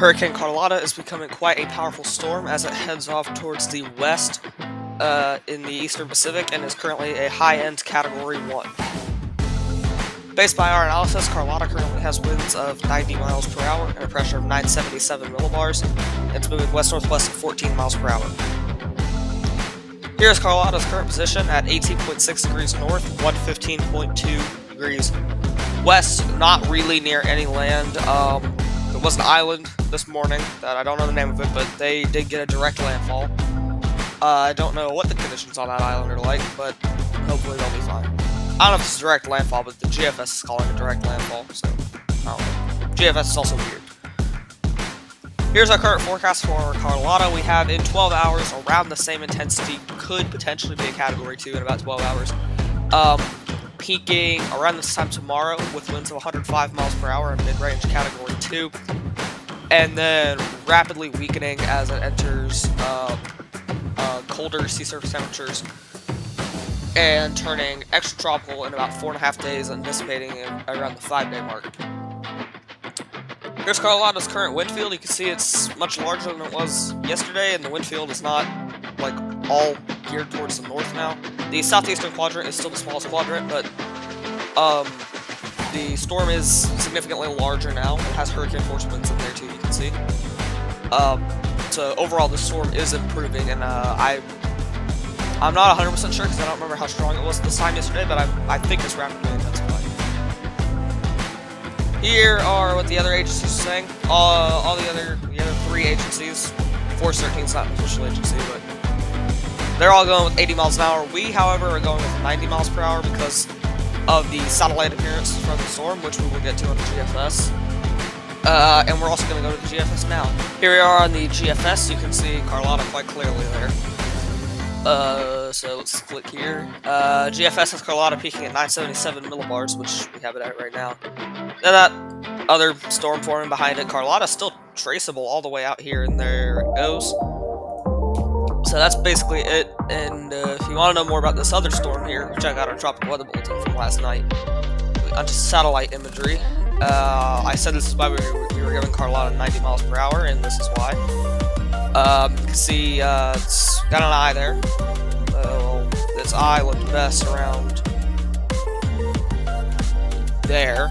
Hurricane Carlotta is becoming quite a powerful storm as it heads off towards the west in the eastern Pacific and is currently a high-end Category 1. Based by our analysis, Carlotta currently has winds of 90 miles per hour and a pressure of 977 millibars. It's moving west-northwest at 14 miles per hour. Here's Carlotta's current position at 18.6 degrees north, 115.2 degrees west, not really near any land. There was an island this morning that I don't know the name of it, but they did get a direct landfall. I don't know what the conditions on that island are like, but hopefully they'll be fine. I don't know if it's a direct landfall, but the GFS is calling it a direct landfall, so I don't know. GFS is also weird. Here's our current forecast for Carlotta. We have in 12 hours around the same intensity, could potentially be a Category 2 in about 12 hours. Peaking around this time tomorrow with winds of 105 miles per hour and mid-range Category 2, and then rapidly weakening as it enters colder sea surface temperatures and turning extratropical in about 4.5 days and dissipating around the 5-day mark. Here's Carlotta's current wind field. You can see it's much larger than it was yesterday, and the wind field is not like all geared towards the north now. The southeastern quadrant is still the smallest quadrant, but the storm is significantly larger now. It has hurricane force winds in there too, you can see. So overall, the storm is improving, and I'm not 100% sure because I don't remember how strong it was this time yesterday, but I think it's rapidly intensifying. Here are what the other agencies are saying. All the other 3 agencies, Force 13 is not an official agency, but they're all going with 80 miles an hour. We, however, are going with 90 miles per hour because of the satellite appearance from the storm, which we will get to on the GFS. And we're also going to go to the GFS now. Here we are on the GFS. You can see Carlotta quite clearly there. So let's click here. GFS has Carlotta peaking at 977 millibars, which we have it at right now. Then that other storm forming behind it, Carlotta, still traceable all the way out here, and there it goes. So that's basically it, and if you want to know more about this other storm here, check out our tropical weather bulletin from last night. Onto satellite imagery. I said this is why we were giving Carlotta 90 miles per hour, and this is why. You can see it's got an eye there. This eye looked best around there.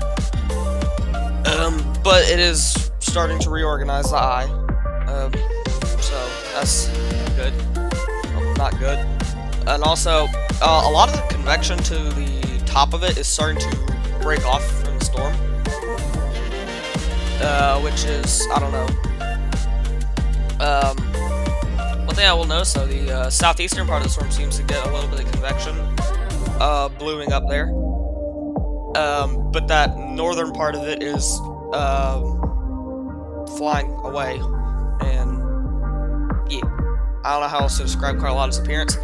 But it is starting to reorganize the eye. So that's good. Not good. And also, a lot of the convection to the top of it is starting to break off from the storm. Which is, I don't know. One thing I will notice, though, the southeastern part of the storm seems to get a little bit of convection bluing up there. But that northern part of it is flying away, and yeah, I don't know how else to describe Carlotta's appearance.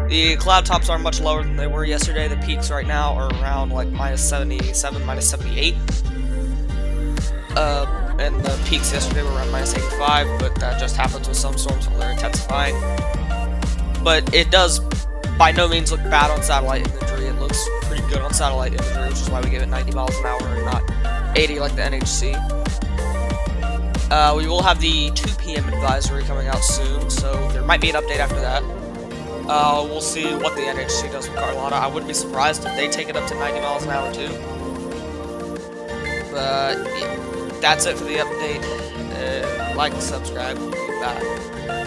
The cloud tops are much lower than they were yesterday. The peaks right now are around like minus 77, minus 78. And the peaks yesterday were around minus 85, but that just happens with some storms while they're intensifying. But it does by no means look bad on satellite imagery. It looks pretty good on satellite imagery, which is why we give it 90 miles an hour and not 80 like the NHC. We will have the 2 p.m. advisory coming out soon, so there might be an update after that. We'll see what the NHC does with Carlotta. I wouldn't be surprised if they take it up to 90 miles an hour too. But yeah, that's it for the update. Like and subscribe. Bye.